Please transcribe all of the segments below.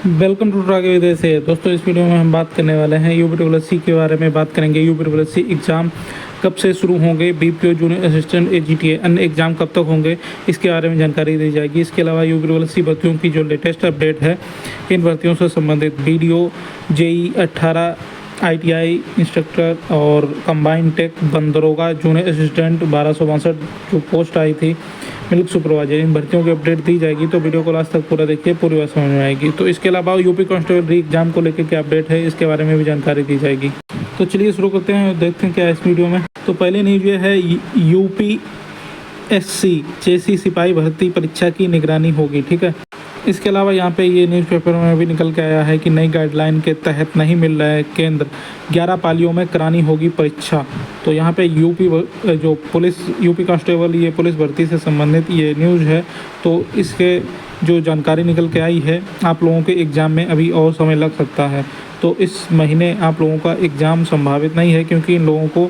Welcome to ट्रागे विदेश से दोस्तों। इस वीडियो में हम बात करने वाले हैं यूपी के बारे में बात करेंगे। यूपी एग्ज़ाम कब से शुरू होंगे, बीपीओ जूनियर असिस्टेंट एजीटीए अन्य एग्ज़ाम कब तक होंगे, इसके बारे में जानकारी दी जाएगी। इसके अलावा यूपी भर्तियों की जो लेटेस्ट अपडेट है, इन भर्तियों से संबंधित वीडियो, जेई 18 ITI इंस्ट्रक्टर और कंबाइंड टेक बंदरोगा जूनियर असिस्टेंट 1262 जो पोस्ट आई थी मिल्क सुपरवाइजर, इन भर्तियों की अपडेट दी जाएगी। तो वीडियो को लास्ट तक पूरा देखिए, पूरी बात समझ में आएगी। तो इसके अलावा यूपी कांस्टेबल री एग्जाम को लेकर क्या अपडेट है, इसके बारे में भी जानकारी दी जाएगी। तो चलिए शुरू करते हैं और देखते हैं क्या है इस वीडियो में। तो पहले न्यूज़ ये है, UPSC जैसी सिपाही भर्ती परीक्षा की निगरानी होगी। ठीक है, इसके अलावा यहाँ पे ये न्यूज़पेपर में भी निकल के आया है कि नई गाइडलाइन के तहत नहीं मिल रहा है केंद्र, 11 पालियों में करानी होगी परीक्षा। तो यहाँ पे यूपी कांस्टेबल ये पुलिस भर्ती से संबंधित ये न्यूज़ है। तो इसके जो जानकारी निकल के आई है, आप लोगों के एग्ज़ाम में अभी और समय लग सकता है। तो इस महीने आप लोगों का एग्ज़ाम संभावित नहीं है, क्योंकि इन लोगों को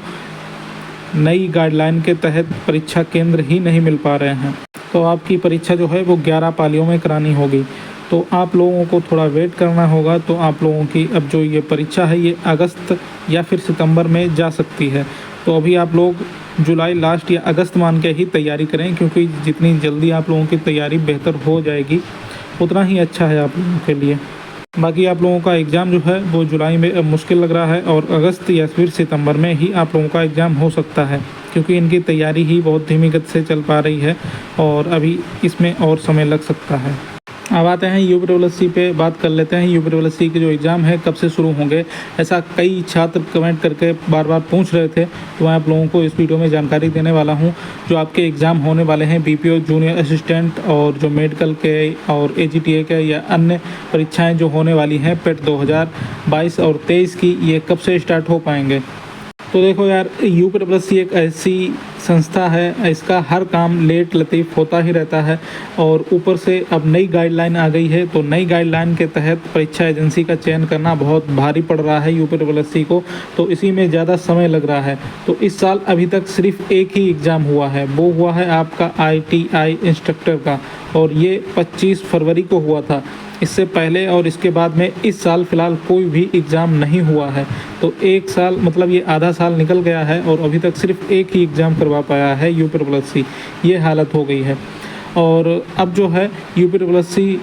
नई गाइडलाइन के तहत परीक्षा केंद्र ही नहीं मिल पा रहे हैं। तो आपकी परीक्षा जो है वो 11 पालियों में करानी होगी। तो आप लोगों को थोड़ा वेट करना होगा। तो आप लोगों की अब जो ये परीक्षा है ये अगस्त या फिर सितंबर में जा सकती है। तो अभी आप लोग जुलाई लास्ट या अगस्त मान के ही तैयारी करें, क्योंकि जितनी जल्दी आप लोगों की तैयारी बेहतर हो जाएगी उतना ही अच्छा है आप लोगों के लिए। बाकी आप लोगों का एग्ज़ाम जो है वो जुलाई में मुश्किल लग रहा है, और अगस्त या फिर सितंबर में ही आप लोगों का एग्ज़ाम हो सकता है, क्योंकि इनकी तैयारी ही बहुत धीमी गति से चल पा रही है और अभी इसमें और समय लग सकता है। अब आते हैं यूपी पे बात कर लेते हैं। यूपी के जो एग्ज़ाम है कब से शुरू होंगे, ऐसा कई छात्र कमेंट करके बार बार पूछ रहे थे। तो मैं आप लोगों को इस वीडियो में जानकारी देने वाला हूं। जो आपके एग्ज़ाम होने वाले हैं बीपीओ जूनियर असिस्टेंट और जो मेडिकल के और एजीटीए के या अन्य परीक्षाएं जो होने वाली हैं पेट 2022 और 23 की, ये कब से स्टार्ट हो पाएंगे। तो देखो यार, यूपी एक ऐसी संस्था है, इसका हर काम लेट लतीफ़ होता ही रहता है। और ऊपर से अब नई गाइडलाइन आ गई है। तो नई गाइडलाइन के तहत परीक्षा एजेंसी का चयन करना बहुत भारी पड़ रहा है यूपी को। तो इसी में ज़्यादा समय लग रहा है। तो इस साल अभी तक सिर्फ एक ही एग्ज़ाम हुआ है, वो हुआ है आपका ITI इंस्ट्रक्टर का, और ये 25 फरवरी को हुआ था। इससे पहले और इसके बाद में इस साल फ़िलहाल कोई भी एग्ज़ाम नहीं हुआ है। तो एक साल मतलब ये आधा साल निकल गया है और अभी तक सिर्फ एक ही एग्ज़ाम करवा पाया है यूपी। ये हालत हो गई है। और अब जो है यूपी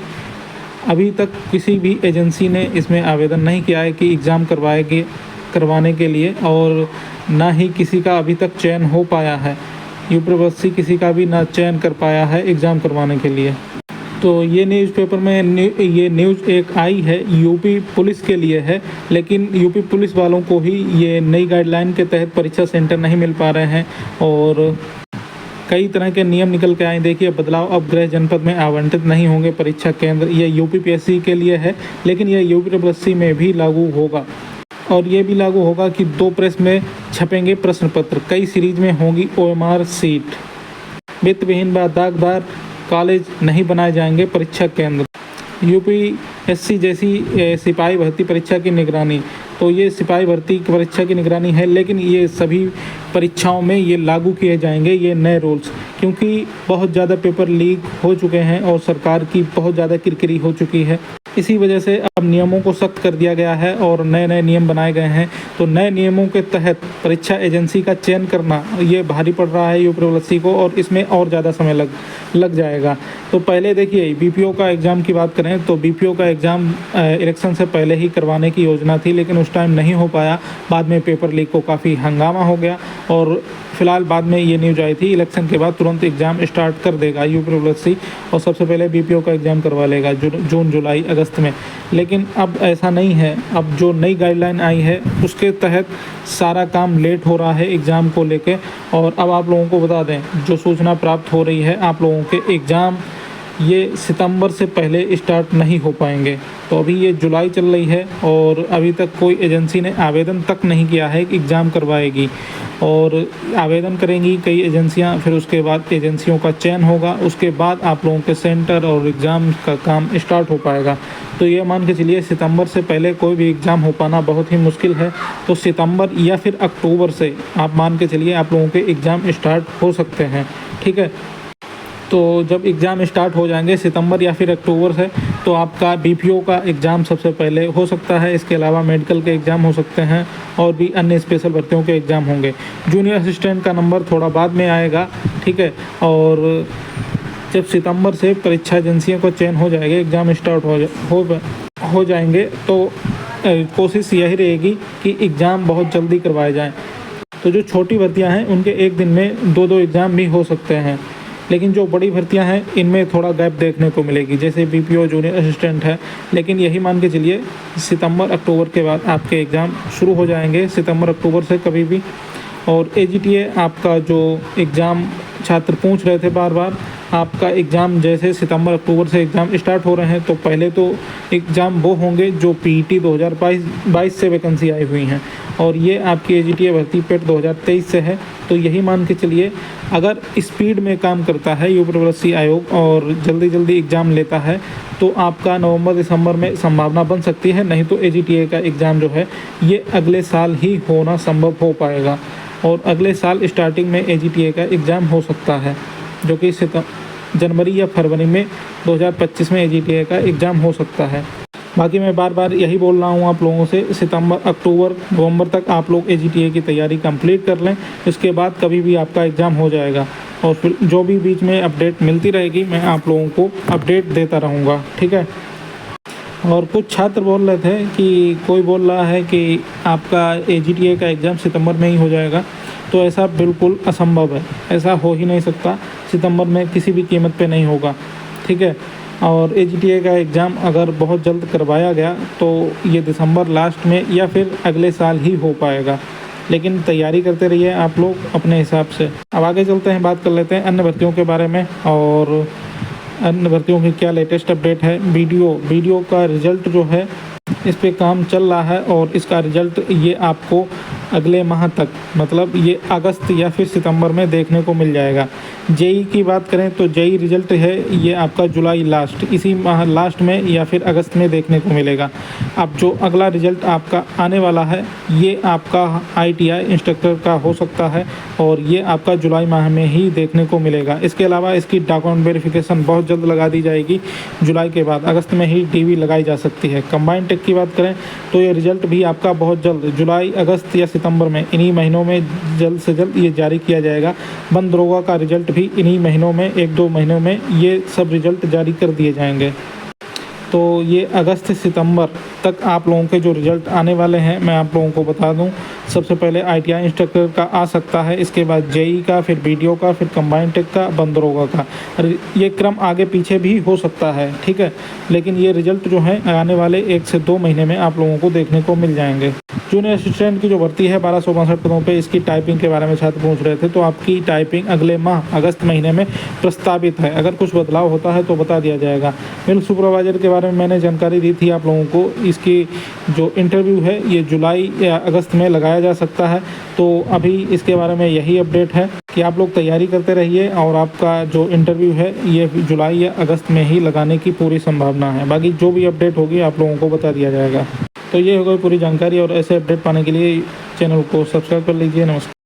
अभी तक किसी भी एजेंसी ने इसमें आवेदन नहीं किया है कि एग्ज़ाम करवाने के लिए, और ना ही किसी का अभी तक चयन हो पाया है। यूपी किसी का भी ना चयन कर पाया है एग्ज़ाम करवाने के लिए। तो ये न्यूज़पेपर में ये न्यूज़ एक आई है, यूपी पुलिस के लिए है, लेकिन यूपी पुलिस वालों को ही ये नई गाइडलाइन के तहत परीक्षा सेंटर नहीं मिल पा रहे हैं और कई तरह के नियम निकल के आए। देखिए, बदलाव, अब गृह जनपद में आवंटित नहीं होंगे परीक्षा केंद्र। ये यूपीपीएससी के लिए है, लेकिन यह यूपी में भी लागू होगा। और ये भी लागू होगा कि 2 प्रेस में छपेंगे प्रश्न पत्र, कई सीरीज में होंगी OMR सीट, वित्त विहीन व दागदार कॉलेज नहीं बनाए जाएंगे परीक्षा केंद्र। UPSC जैसी सिपाही भर्ती परीक्षा की निगरानी, तो ये सिपाही भर्ती परीक्षा की निगरानी है, लेकिन ये सभी परीक्षाओं में ये लागू किए जाएंगे ये नए रूल्स, क्योंकि बहुत ज़्यादा पेपर लीक हो चुके हैं और सरकार की बहुत ज़्यादा किरकिरी हो चुकी है। इसी वजह से अब नियमों को सख्त कर दिया गया है और नए नए नियम बनाए गए हैं। तो नए नियमों के तहत परीक्षा एजेंसी का चयन करना ये भारी पड़ रहा है यूपी को, और इसमें और ज़्यादा समय लग जाएगा। तो पहले देखिए, बीपीओ का एग्ज़ाम की बात करें तो बीपीओ का एग्ज़ाम इलेक्शन से पहले ही करवाने की योजना थी, लेकिन उस टाइम नहीं हो पाया। बाद में पेपर लीक को काफ़ी हंगामा हो गया और फिलहाल बाद में ये न्यूज़ आई थी, इलेक्शन के बाद तुरंत एग्ज़ाम स्टार्ट कर देगा यूपी और सबसे पहले बीपीओ का एग्ज़ाम करवा लेगा जून जुलाई अगस्त में। लेकिन अब ऐसा नहीं है। अब जो नई गाइडलाइन आई है उसके तहत सारा काम लेट हो रहा है एग्ज़ाम को लेके। और अब आप लोगों को बता दें, जो सूचना प्राप्त हो रही है, आप लोगों के एग्ज़ाम ये सितंबर से पहले स्टार्ट नहीं हो पाएंगे। तो अभी ये जुलाई चल रही है और अभी तक कोई एजेंसी ने आवेदन तक नहीं किया है कि एग्ज़ाम करवाएगी, और आवेदन करेंगी कई एजेंसियां, फिर उसके बाद एजेंसियों का चयन होगा, उसके बाद आप लोगों के सेंटर और एग्ज़ाम का काम स्टार्ट हो पाएगा। तो ये मान के चलिए, सितंबर से पहले कोई भी एग्ज़ाम हो पाना बहुत ही मुश्किल है। तो सितंबर या फिर अक्टूबर से आप मान के चलिए आप लोगों के एग्ज़ाम स्टार्ट हो सकते हैं। ठीक है, तो जब एग्ज़ाम स्टार्ट हो जाएंगे सितंबर या फिर अक्टूबर से, तो आपका बीपीओ का एग्ज़ाम सबसे पहले हो सकता है। इसके अलावा मेडिकल के एग्ज़ाम हो सकते हैं और भी अन्य स्पेशल भर्तियों के एग्ज़ाम होंगे। जूनियर असिस्टेंट का नंबर थोड़ा बाद में आएगा, ठीक है। और जब सितंबर से परीक्षा एजेंसियों को चयन हो जाएगा, एग्ज़ाम स्टार्ट हो जाएंगे, तो कोशिश यही रहेगी कि एग्ज़ाम बहुत जल्दी करवाए जाएं। तो जो छोटी भर्तियां हैं उनके एक दिन में 2-2 एग्ज़ाम भी हो सकते हैं, लेकिन जो बड़ी भर्तियां हैं इनमें थोड़ा गैप देखने को मिलेगी, जैसे बीपीओ जूनियर असिस्टेंट है। लेकिन यही मान के चलिए सितंबर अक्टूबर के बाद आपके एग्ज़ाम शुरू हो जाएंगे, सितंबर अक्टूबर से कभी भी। और एजीटीए आपका जो एग्ज़ाम छात्र पूछ रहे थे बार बार, आपका एग्ज़ाम जैसे सितंबर अक्टूबर से एग्ज़ाम स्टार्ट हो रहे हैं, तो पहले तो एग्ज़ाम वो होंगे जो पीईटी 2022 से वैकेंसी आई हुई हैं, और ये आपकी एजीटीए भर्ती पेट 2023 से है। तो यही मान के चलिए अगर स्पीड में काम करता है यूपी प्रवेश आयोग और जल्दी एग्ज़ाम लेता है, तो आपका नवंबर दिसंबर में संभावना बन सकती है। नहीं तो एजीटीए का एग्ज़ाम जो है ये अगले साल ही होना संभव हो पाएगा, और अगले साल स्टार्टिंग में एजीटीए का एग्ज़ाम हो सकता है, जो कि जनवरी या फरवरी में 2025 में एजीटीए का एग्ज़ाम हो सकता है। बाकी मैं बार बार यही बोल रहा हूँ आप लोगों से, सितंबर अक्टूबर नवंबर तक आप लोग एजीटीए की तैयारी कंप्लीट कर लें, इसके बाद कभी भी आपका एग्ज़ाम हो जाएगा। और फिर जो भी बीच में अपडेट मिलती रहेगी मैं आप लोगों को अपडेट देता रहूँगा, ठीक है। और कुछ छात्र बोल रहे थे कि कोई बोल रहा है कि आपका एजीटीए का एग्ज़ाम सितंबर में ही हो जाएगा, तो ऐसा बिल्कुल असंभव है, ऐसा हो ही नहीं सकता। सितंबर में किसी भी कीमत पे नहीं होगा, ठीक है। और एजीटीए का एग्ज़ाम अगर बहुत जल्द करवाया गया तो ये दिसंबर लास्ट में या फिर अगले साल ही हो पाएगा, लेकिन तैयारी करते रहिए आप लोग अपने हिसाब से। अब आगे चलते हैं, बात कर लेते हैं अन्य भर्तियों के बारे में, और अन्य भर्तियों की क्या लेटेस्ट अपडेट है। वीडियो का रिज़ल्ट जो है इस पे काम चल रहा है, और इसका रिज़ल्ट ये आपको अगले माह तक, मतलब ये अगस्त या फिर सितंबर में देखने को मिल जाएगा। जेई की बात करें तो जेई रिज़ल्ट है ये आपका जुलाई लास्ट, इसी माह लास्ट में या फिर अगस्त में देखने को मिलेगा। अब जो अगला रिज़ल्ट आपका आने वाला है ये आपका आईटीआई इंस्ट्रक्टर का हो सकता है, और ये आपका जुलाई माह में ही देखने को मिलेगा। इसके अलावा इसकी डॉक्यूमेंट वेरिफिकेशन बहुत जल्द लगा दी जाएगी, जुलाई के बाद अगस्त में ही डीवी लगाई जा सकती है। कंबाइंड टेक की बात करें तो ये रिज़ल्ट भी आपका बहुत जल्द जुलाई, अगस्त या सितंबर में, इन्हीं महीनों में जल्द से जल्द ये जारी किया जाएगा। वन दरोगा का रिज़ल्ट भी इन्हीं महीनों में, 1-2 महीनों में ये सब रिज़ल्ट जारी कर दिए जाएंगे। तो ये अगस्त सितंबर तक आप लोगों के जो रिज़ल्ट आने वाले हैं मैं आप लोगों को बता दूं। सबसे पहले आईटीआई इंस्ट्रक्टर का आ सकता है, इसके बाद जेई का, फिर बीडीओ का, फिर कंबाइंड टेक का, वन दरोगा का। ये क्रम आगे पीछे भी हो सकता है, ठीक है, लेकिन ये रिज़ल्ट जो है आने वाले 1 से 2 महीने में आप लोगों को देखने को मिल जाएंगे। जूनियर असिस्टेंट की जो भर्ती है 1262 पदों पे, इसकी टाइपिंग के बारे में छात्र पूछ रहे थे, तो आपकी टाइपिंग अगले माह अगस्त महीने में प्रस्तावित है। अगर कुछ बदलाव होता है तो बता दिया जाएगा। मिल्क सुपरवाइजर के बारे में मैंने जानकारी दी थी आप लोगों को, इसकी जो इंटरव्यू है ये जुलाई या अगस्त में लगाया जा सकता है। तो अभी इसके बारे में यही अपडेट है कि आप लोग तैयारी करते रहिए, और आपका जो इंटरव्यू है ये जुलाई या अगस्त में ही लगाने की पूरी संभावना है। बाकी जो भी अपडेट होगी आप लोगों को बता दिया जाएगा। तो ये हो गई पूरी जानकारी, और ऐसे अपडेट पाने के लिए चैनल को सब्सक्राइब कर लीजिए। नमस्कार।